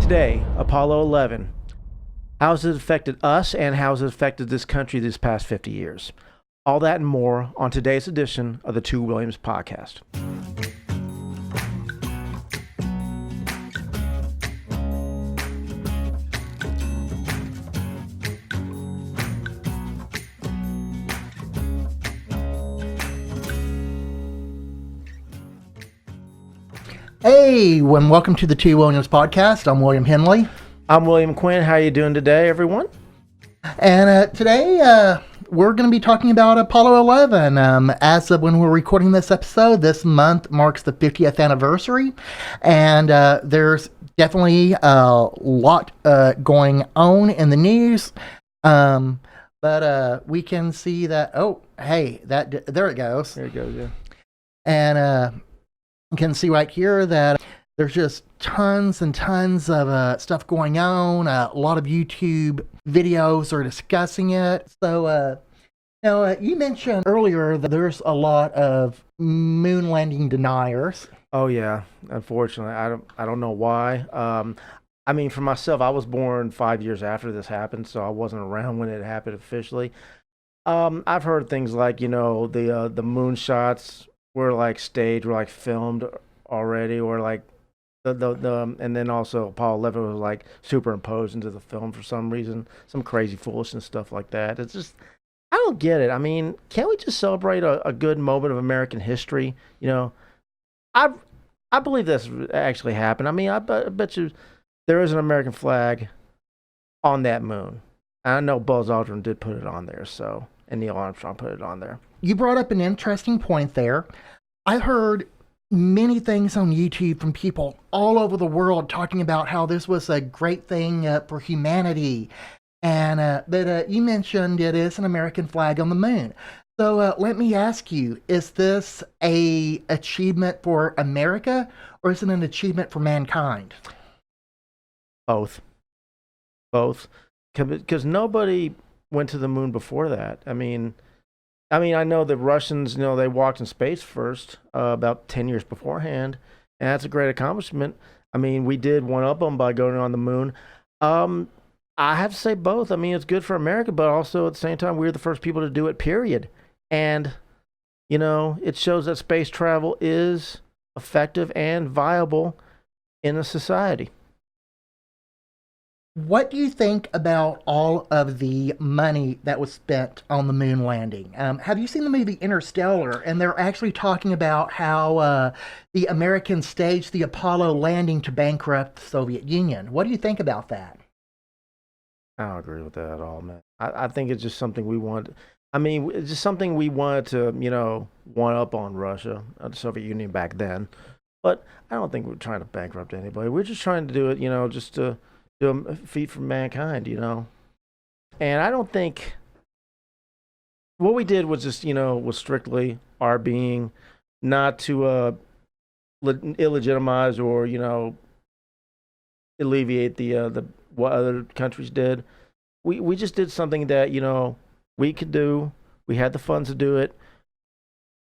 Today, Apollo 11. How has it affected us and how has it affected this country this past 50 years? All that and more on today's edition of the Two Williams Podcast. Hey, and welcome to the Two Williams Podcast. I'm William Henley. I'm William Quinn. How are you doing today, everyone? And today we're going to be talking about Apollo 11. As of when we're recording this episode, this month marks the 50th anniversary. And there's definitely a lot going on in the news. But we can see that, there it goes. There it goes, yeah. And you can see right here that there's just tons and tons of stuff going on. A lot of YouTube videos are discussing it. So, you mentioned earlier that there's a lot of moon landing deniers. Oh yeah, unfortunately, I don't know why. I mean, for myself, I was born 5 years after this happened, so I wasn't around when it happened officially. I've heard things like the moon shots were like staged, were like filmed already, or like the and then also Apollo 11 was like superimposed into the film for some reason, some crazy foolishness stuff like that. It's just, I don't get it. I mean, can't we just celebrate a good moment of American history? I believe this actually happened. I mean, I bet you there is an American flag on that moon. And I know Buzz Aldrin did put it on there, and Neil Armstrong put it on there. You brought up an interesting point there. I heard many things on YouTube from people all over the world talking about how this was a great thing for humanity. But you mentioned it is an American flag on the moon. So let me ask you, is this a achievement for America or is it an achievement for mankind? Both. Because nobody went to the moon before that. I mean, I know the Russians, they walked in space first about 10 years beforehand, and that's a great accomplishment. I mean, we did one up them by going on the moon. I have to say both. I mean, it's good for America, but also at the same time, we were the first people to do it, period. And, it shows that space travel is effective and viable in a society. What do you think about all of the money that was spent on the moon landing? Have you seen the movie Interstellar? And they're actually talking about how the Americans staged the Apollo landing to bankrupt the Soviet Union. What do you think about that? I don't agree with that at all, man. I think it's just something we want. I mean, it's just something we wanted to, one up on Russia, the Soviet Union back then. But I don't think we're trying to bankrupt anybody. We're just trying to do it, just to do a feat for mankind, And I don't think what we did was just, was strictly our being, not to illegitimize or, alleviate the what other countries did. We just did something that, we could do. We had the funds to do it.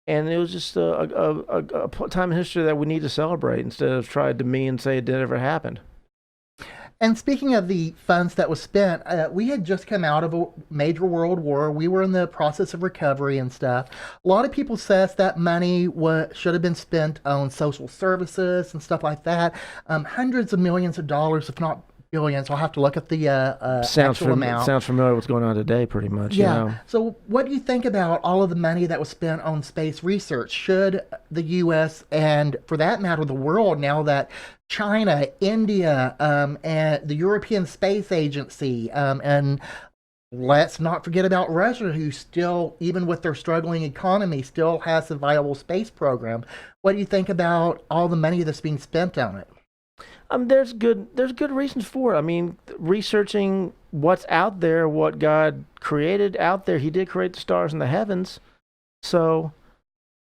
And it was just a time in history that we need to celebrate instead of try to demean and say it never happened. And speaking of the funds that was spent, we had just come out of a major world war. We were in the process of recovery and stuff. A lot of people says that money should have been spent on social services and stuff like that. Hundreds of millions of dollars, if not billions. I'll have to look at the actual amount. Sounds familiar with what's going on today, pretty much. Yeah. So what do you think about all of the money that was spent on space research? Should the U.S. and, for that matter, the world, now that China, India, and the European Space Agency, and let's not forget about Russia, who still, even with their struggling economy, still has a viable space program. What do you think about all the money that's being spent on it? There's good reasons for it. I mean, researching what's out there, what God created out there. He did create the stars in the heavens. So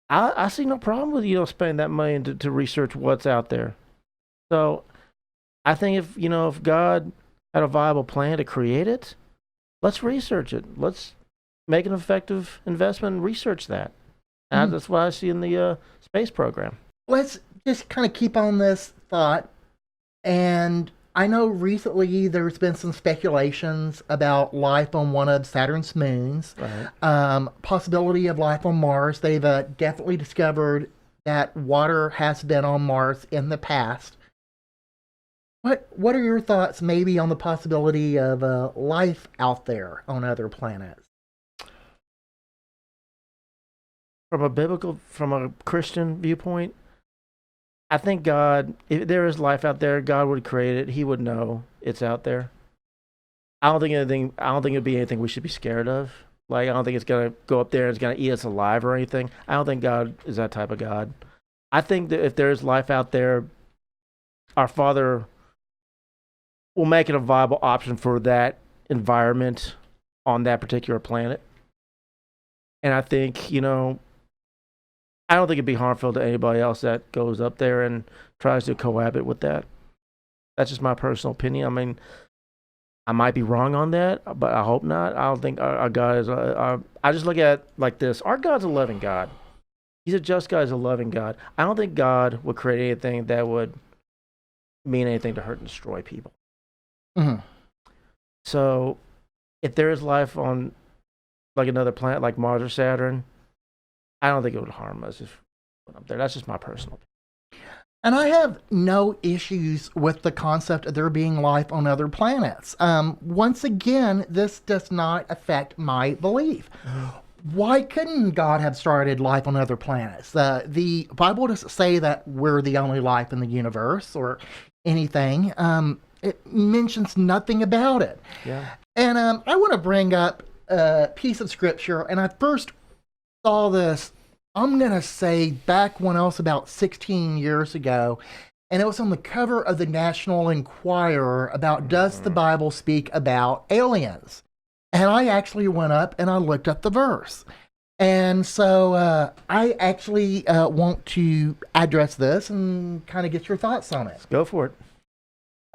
I see no problem with, spending that money to research what's out there. So I think if God had a viable plan to create it, let's research it. Let's make an effective investment and research that. And that's what I see in the space program. Let's just kind of keep on this thought. And I know recently there's been some speculations about life on one of Saturn's moons, Right. possibility of life on Mars. They've definitely discovered that water has been on Mars in the past. What are your thoughts maybe on the possibility of life out there on other planets? From a Christian viewpoint, I think God, if there is life out there, God would create it. He would know it's out there. I don't think it'd be anything we should be scared of. Like, I don't think it's gonna go up there and it's gonna eat us alive or anything. I don't think God is that type of God. I think that if there's life out there, our Father will make it a viable option for that environment on that particular planet. And I think, I don't think it'd be harmful to anybody else that goes up there and tries to cohabit with that. That's just my personal opinion. I mean, I might be wrong on that, but I hope not. I don't think our God is. I just look at it like this: our God's a loving God. He's a just God. He's a loving God. I don't think God would create anything that would mean anything to hurt and destroy people. Hmm. So, if there is life on like another planet, like Mars or Saturn, I don't think it would harm us if we went up there. That's just my personal opinion. And I have no issues with the concept of there being life on other planets. Once again, this does not affect my belief. Why couldn't God have started life on other planets? The Bible doesn't say that we're the only life in the universe or anything. It mentions nothing about it. Yeah. And I want to bring up a piece of scripture, and I first saw this, I'm going to say, back when I was about 16 years ago, and it was on the cover of the National Enquirer about does the Bible speak about aliens? And I actually went up and I looked up the verse. And so I actually want to address this and kind of get your thoughts on it. Go for it.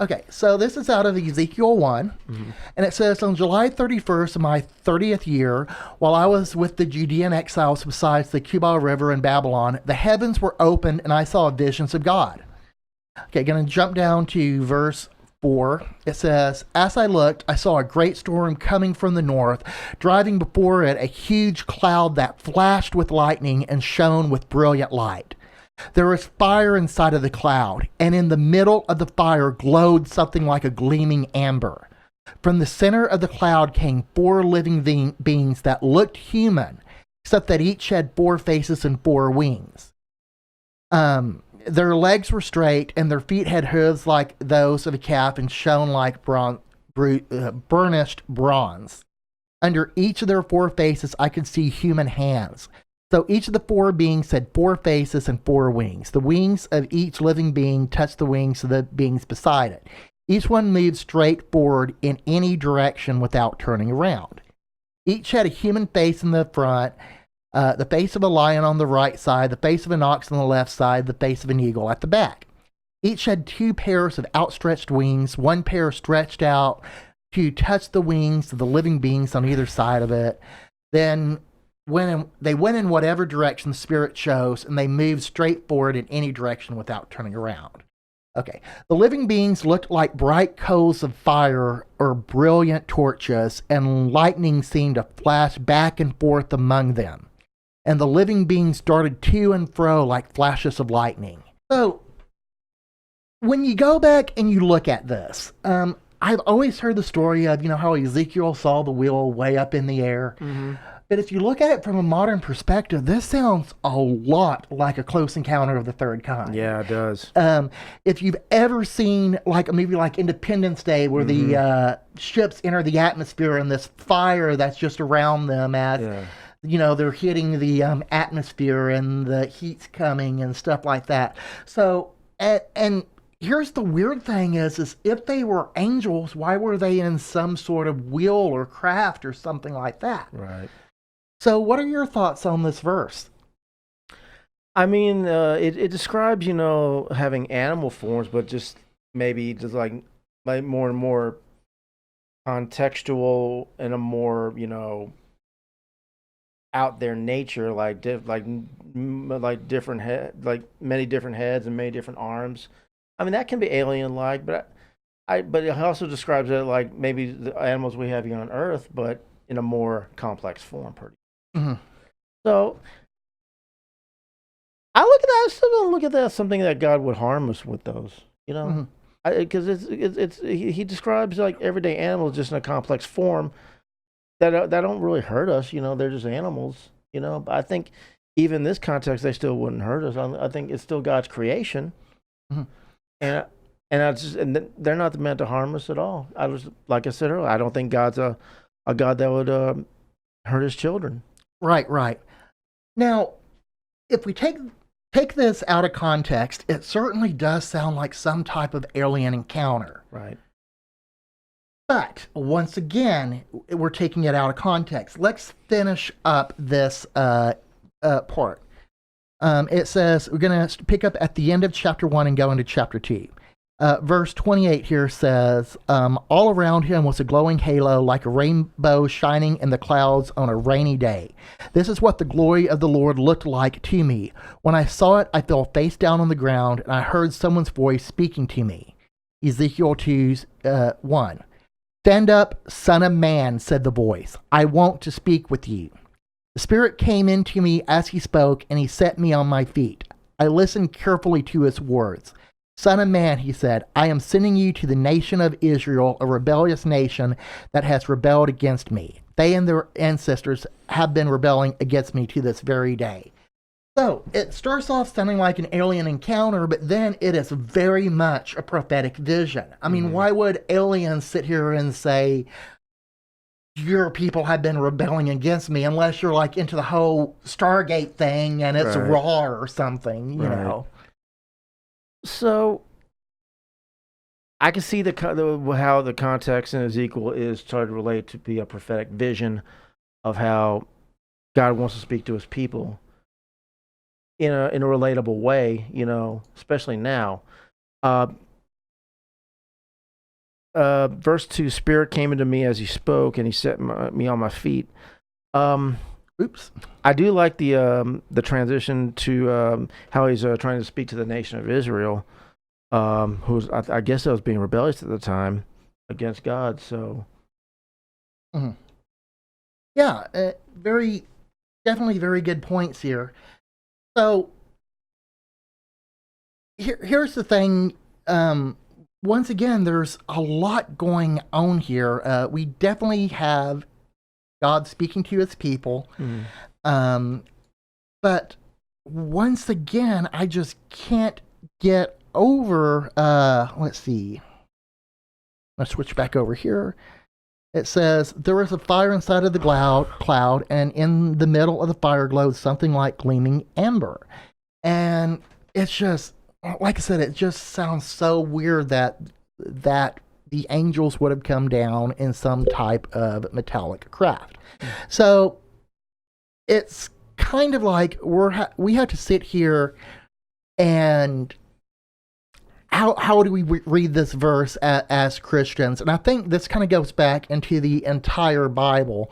Okay, so this is out of Ezekiel 1, Mm-hmm. and it says, on July 31st of my 30th year, while I was with the Judean exiles beside the Kubal River in Babylon, the heavens were opened and I saw visions of God. Okay, going to jump down to verse 4. It says, as I looked, I saw a great storm coming from the north, driving before it a huge cloud that flashed with lightning and shone with brilliant light. There was fire inside of the cloud, and in the middle of the fire glowed something like a gleaming amber. From the center of the cloud came 4 living beings that looked human, except that each had 4 faces and 4 wings. Their legs were straight, and their feet had hooves like those of a calf and shone like burnished bronze. Under each of their 4 faces I could see human hands. So each of the 4 beings had 4 faces and 4 wings. The wings of each living being touched the wings of the beings beside it. Each one moved straight forward in any direction without turning around. Each had a human face in the front, the face of a lion on the right side, the face of an ox on the left side, the face of an eagle at the back. Each had 2 pairs of outstretched wings, one pair stretched out to touch the wings of the living beings on either side of it. Then they went in whatever direction the Spirit chose, and they moved straight forward in any direction without turning around. Okay, the living beings looked like bright coals of fire or brilliant torches, and lightning seemed to flash back and forth among them. And the living beings darted to and fro like flashes of lightning. So, when you go back and you look at this, I've always heard the story of, how Ezekiel saw the wheel way up in the air. Mm-hmm. But if you look at it from a modern perspective, this sounds a lot like a Close Encounter of the Third Kind. Yeah, it does. If you've ever seen like a movie like Independence Day, where the ships enter the atmosphere and this fire that's just around them as they're hitting the atmosphere and the heat's coming and stuff like that. So and here's the weird thing is if they were angels, why were they in some sort of wheel or craft or something like that? Right. So what are your thoughts on this verse? I mean, it describes, having animal forms, but just maybe just like more and more contextual and a more, out there nature, like different head, like many different heads and many different arms. I mean, that can be alien-like, but but it also describes it like maybe the animals we have here on Earth, but in a more complex form. Pretty. Hmm. So I look at that. I still don't look at that as something that God would harm us with those. You know, Hmm. because he describes like everyday animals just in a complex form that don't really hurt us. You know, they're just animals. You know, but I think even in this context, they still wouldn't hurt us. I think it's still God's creation, Hmm. and they're not meant to harm us at all. I was like I said earlier, I don't think God's a God that would hurt his children. Right, right. Now, if we take this out of context, it certainly does sound like some type of alien encounter. Right. But once again, we're taking it out of context. Let's finish up this part. It says we're going to pick up at the end of chapter 1 and go into chapter 2. Verse 28 here says, all around him was a glowing halo like a rainbow shining in the clouds on a rainy day. This is what the glory of the Lord looked like to me. When I saw it, I fell face down on the ground, and I heard someone's voice speaking to me. Ezekiel 2, 1. Stand up, son of man, said the voice. I want to speak with you. The Spirit came into me as he spoke, and he set me on my feet. I listened carefully to his words. Son of man, he said, I am sending you to the nation of Israel, a rebellious nation that has rebelled against me. They and their ancestors have been rebelling against me to this very day. So it starts off sounding like an alien encounter, but then it is very much a prophetic vision. I mean, why would aliens sit here and say, your people have been rebelling against me, unless you're like into the whole Stargate thing and it's Right. raw or something, you Right. know? So I can see how the context in Ezekiel is trying to relate to be a prophetic vision of how God wants to speak to his people in a relatable way, you know, especially now. Uh, Verse 2, Spirit came into me as he spoke, and he set me on my feet. Um, Oops. I do like the transition to how he's trying to speak to the nation of Israel, who's I guess I was being rebellious at the time against God. So Mhm. Yeah, definitely very good points here. So here's the thing. Once again, there's a lot going on here. We definitely have God speaking to his people. Um, but once again, I just can't get over, let's see. Let's switch back over here. It says, there was a fire inside of the cloud, and in the middle of the fire glowed something like gleaming amber. And it's just, like I said, it just sounds so weird that the angels would have come down in some type of metallic craft. So it's kind of like we have to sit here and how do we read this verse as Christians? And I think this kind of goes back into the entire Bible.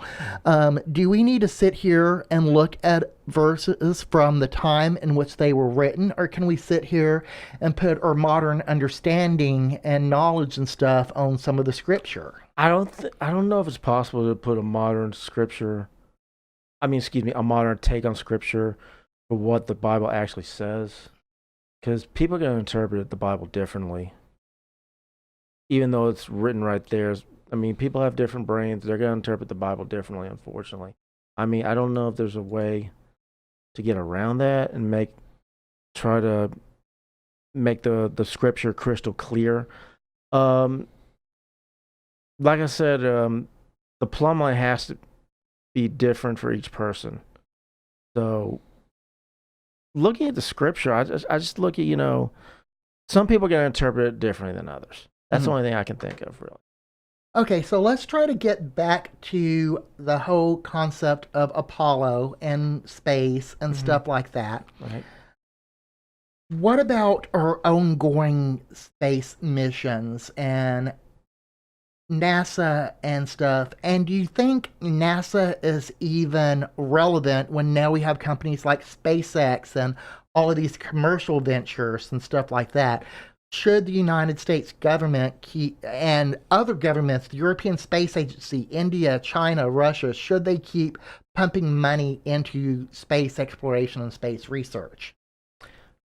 Do we need to sit here and look at verses from the time in which they were written, or can we sit here and put our modern understanding and knowledge and stuff on some of the scripture? I don't know if it's possible to put a modern scripture. I mean, excuse me, a modern take on scripture for what the Bible actually says. Because people are going to interpret the Bible differently. Even though it's written right there. I mean, people have different brains. They're going to interpret the Bible differently, unfortunately. I mean, I don't know if there's a way to get around that and try to make the scripture crystal clear. Like I said, the plumb line has to be different for each person. So looking at the scripture, I just look at, you know, some people are going to interpret it differently than others. That's the only thing I can think of, really. Okay, so let's try to get back to the whole concept of Apollo and space and stuff like that. Right. What about our ongoing space missions and NASA and stuff? And do you think NASA is even relevant when now we have companies like SpaceX and all of these commercial ventures and stuff like that? should the United States government keep, and other governments, the European Space Agency, India, China, Russia, should they keep pumping money into space exploration and space research?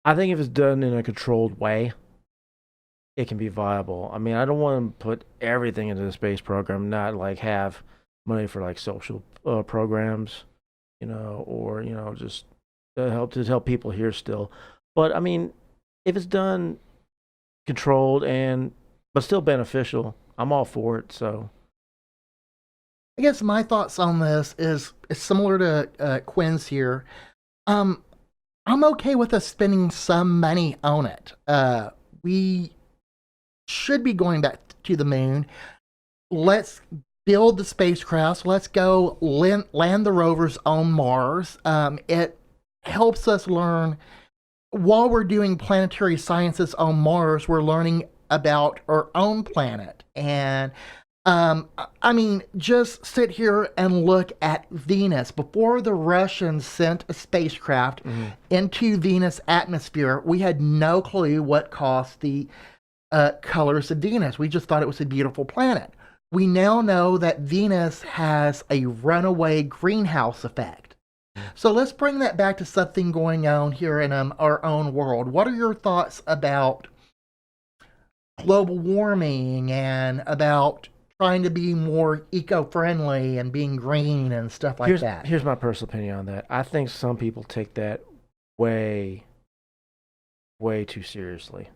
I think if it's done in a controlled way, it can be viable. I mean, I don't want to put everything into the space program, not like have money for like social programs, or just to help people here still. But I mean, if it's done controlled and but still beneficial, I'm all for it. So I guess my thoughts on this is similar to Quinn's here. Um, I'm okay with us spending some money on it. We should be going back to the moon. Let's build the spacecraft. Let's go land the rovers on Mars. It helps us learn while we're doing planetary sciences on Mars. We're learning about our own planet. And I mean, just sit here and look at Venus. Before the Russians sent a spacecraft into Venus atmosphere, we had no clue what caused the colors of Venus. We just thought it was a beautiful planet. We now know that Venus has a runaway greenhouse effect. So let's bring that back to something going on here in our own world. What are your thoughts about global warming and about trying to be more eco-friendly and being green and stuff like that? Here's my personal opinion on that. I think some people take that way, way too seriously.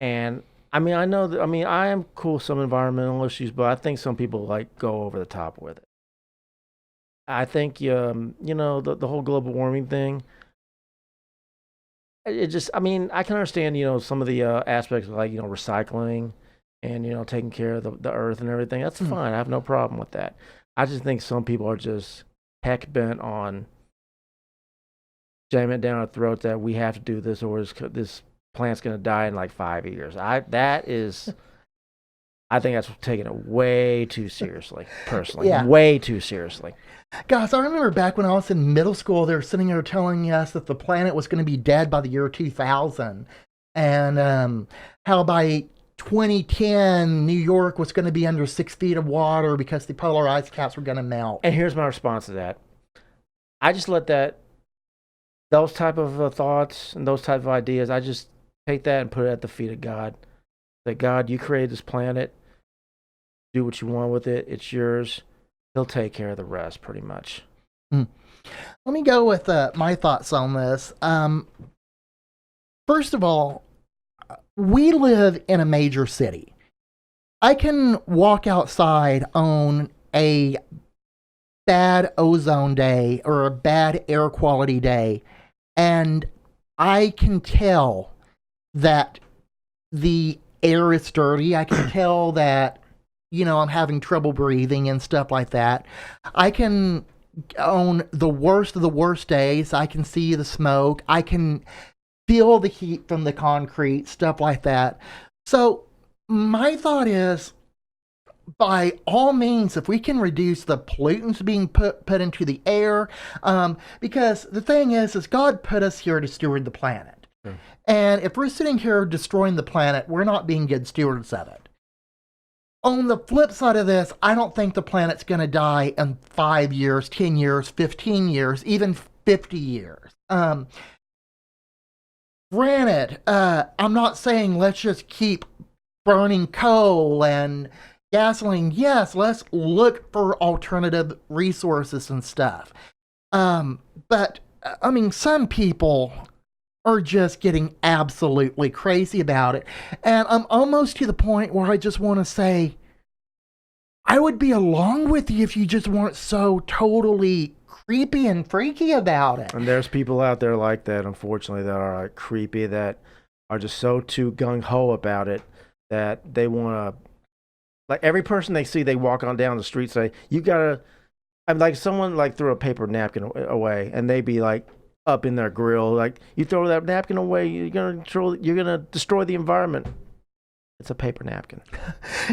And I mean, I know that. I mean, I am cool with some environmental issues, but I think some people like go over the top with it. I think, the whole global warming thing. It just, I mean, I can understand, some of the aspects of like, recycling and, taking care of the earth and everything. That's fine. I have no problem with that. I just think some people are just heck bent on jamming it down our throats that we have to do this or this plant's going to die in like 5 years. I think that's taking it way too seriously, personally. Yeah. Way too seriously. Guys, I remember back when I was in middle school, they were sitting there telling us that the planet was going to be dead by the year 2000. And how by 2010, New York was going to be under 6 feet of water because the polar ice caps were going to melt. And here's my response to that. I just let those type of thoughts and those type of ideas, I just take that and put it at the feet of God. That God, you created this planet. Do what you want with it. It's yours. He'll take care of the rest, pretty much. Let me go with my thoughts on this. First of all, we live in a major city. I can walk outside on a bad ozone day or a bad air quality day, and I can tell that the air is dirty. I can tell that, I'm having trouble breathing and stuff like that. I can, on the worst of the worst days, I can see the smoke. I can feel the heat from the concrete, stuff like that. So my thought is, by all means, if we can reduce the pollutants being put into the air, because the thing is God put us here to steward the planet. And if we're sitting here destroying the planet, we're not being good stewards of it. On the flip side of this, I don't think the planet's going to die in 5 years, 10 years, 15 years, even 50 years. Granted, I'm not saying let's just keep burning coal and gasoline. Yes, let's look for alternative resources and stuff. But, I mean, some people are just getting absolutely crazy about it. And I'm almost to the point where I just want to say, I would be along with you if you just weren't so totally creepy and freaky about it. And there's people out there like that, unfortunately, that are like creepy, that are just so too gung-ho about it that they want to, like every person they see, they walk on down the street, say, you gotta, I'm like someone like threw a paper napkin away and they be like, up in their grill, like, you throw that napkin away, you're gonna destroy the environment. It's a paper napkin.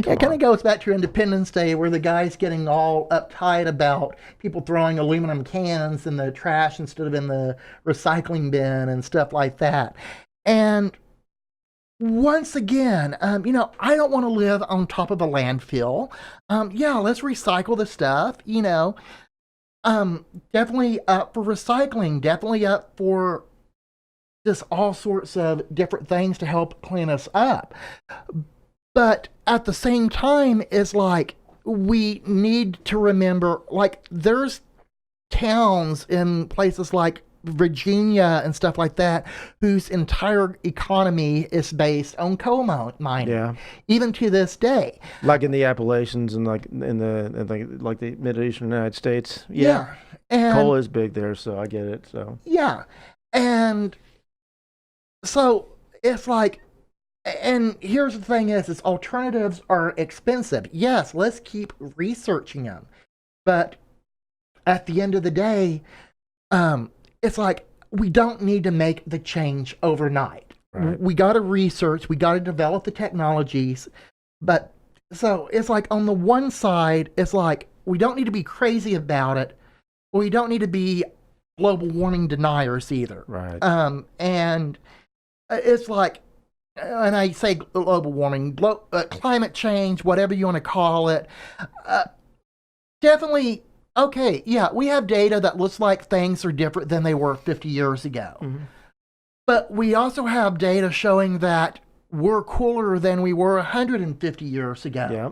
Yeah, it kind of goes back to Independence Day, where the guy's getting all uptight about people throwing aluminum cans in the trash instead of in the recycling bin and stuff like that. And once again, I don't want to live on top of a landfill. Yeah, let's recycle the stuff. Definitely up for recycling. Definitely up for just all sorts of different things to help clean us up. But at the same time, it's like we need to remember, like, there's towns in places like Virginia and stuff like that, whose entire economy is based on coal mining, Yeah, even to this day. like in the Appalachians and like like the Mid Eastern United States. Yeah, Yeah, and coal is big there, so I get it. So yeah, and so it's like, and here's the thing: is alternatives are expensive. Yes, let's keep researching them, but at the end of the day, um, it's like we don't need to make the change overnight. right, We got to research, we got to develop the technologies, but so it's like on the one side, it's like we don't need to be crazy about it. We don't need to be global warming deniers either. right. And it's like, and I say global warming, climate change, whatever you want to call it, uh, definitely. Okay, yeah, we have data that looks like things are different than they were 50 years ago. Hmm. But we also have data showing that we're cooler than we were 150 years ago. Yeah,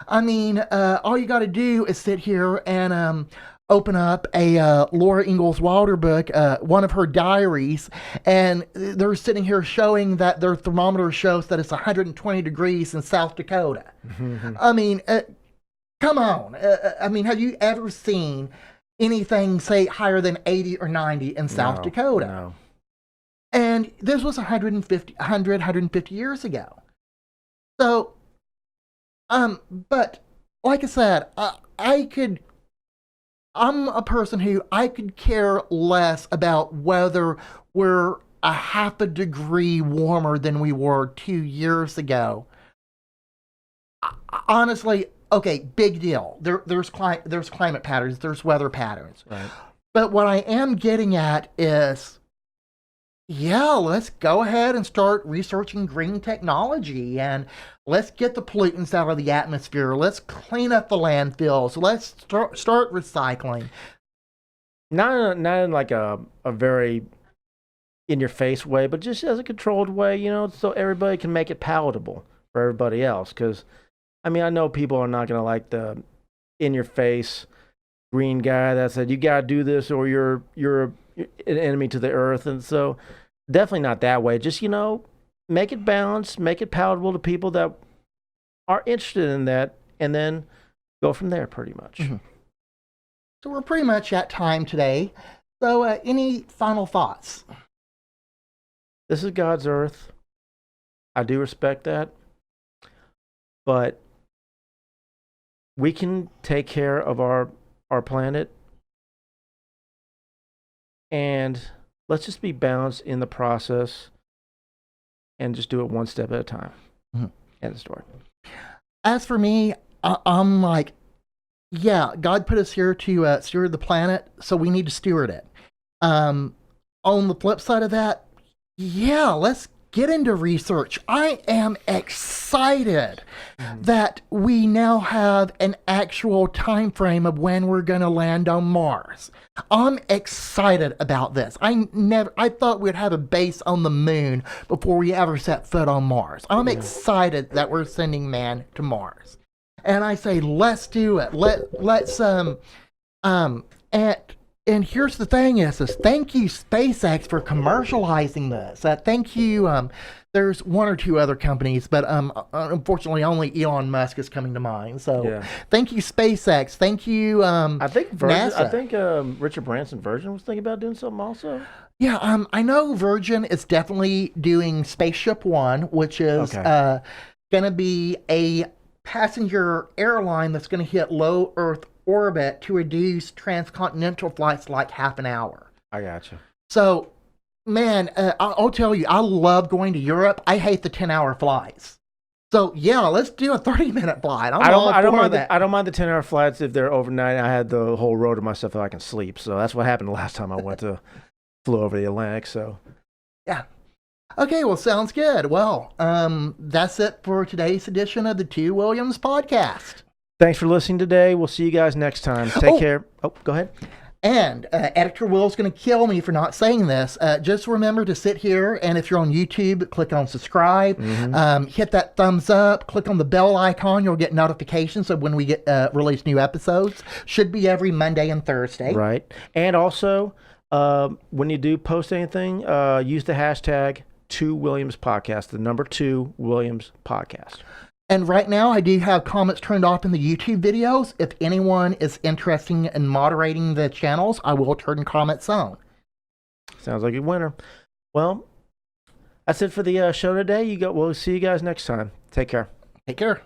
I mean, all you got to do is sit here and open up a Laura Ingalls Wilder book, one of her diaries, and they're sitting here showing that their thermometer shows that it's 120 degrees in South Dakota. I mean, come on. I mean, have you ever seen anything, say, higher than 80 or 90 in South no, Dakota? no. And this was 150 years ago. So, but like I said, I'm a person who I could care less about whether we're a half a degree warmer than we were 2 years ago. Honestly, okay, big deal. There's climate patterns, there's weather patterns. Right. But what I am getting at is, yeah, let's go ahead and start researching green technology and let's get the pollutants out of the atmosphere. Let's clean up the landfills. Let's start recycling. Not in like a very in your face way, but just as a controlled way, so everybody can make it palatable for everybody else. Because I mean, I know people are not gonna like the in your face green guy that said you gotta do this or you're an enemy to the earth, and so definitely not that way. Just make it balanced, make it palatable to people that are interested in that, and then go from there. Pretty much. Mhm. So we're pretty much at time today. So any final thoughts? This is God's earth. I do respect that, but we can take care of our planet, and let's just be balanced in the process and just do it one step at a time. Mhm. End of story. As for me, I'm like, yeah, God put us here to steward the planet, so we need to steward it. On the flip side of that, yeah, let's get into research. I am excited that we now have an actual time frame of when we're going to land on Mars. I'm excited about this. I thought we'd have a base on the moon before we ever set foot on Mars. I'm excited that we're sending man to Mars. And I say, let's do it. Let's and here's the thing is thank you SpaceX for commercializing this. Thank you. There's one or two other companies, but unfortunately only Elon Musk is coming to mind. So Yeah. thank you SpaceX. Thank you I think Virgin. NASA. I think Richard Branson Virgin was thinking about doing something also. Yeah, I know Virgin is definitely doing Spaceship One, which is Okay. going to be a passenger airline that's going to hit low Earth orbit to reduce transcontinental flights like half an hour. I gotcha. So, man, I'll tell you, I love going to Europe. I hate the 10-hour flights. So, yeah, let's do a 30-minute flight. I don't for mind that. I don't mind the 10-hour flights if they're overnight. I had the whole row to myself that I can sleep. So that's what happened the last time I flew over the Atlantic. So Yeah. Okay, well, sounds good. Well, that's it for today's edition of the Two Williams podcast. Thanks for listening today. We'll see you guys next time. Take Oh, care. Oh, go ahead. and Editor Will's going to kill me for not saying this. Just remember to sit here, and if you're on YouTube, click on subscribe, hit that thumbs up, click on the bell icon. You'll get notifications of when we get release new episodes. Should be every Monday and Thursday. Right. And also, when you do post anything, use the hashtag 2Williams Podcast, the number 2 Williams Podcast. And right now, I do have comments turned off in the YouTube videos. If anyone is interested in moderating the channels, I will turn comments on. Sounds like a winner. Well, that's it for the show today. We'll see you guys next time. Take care. Take care.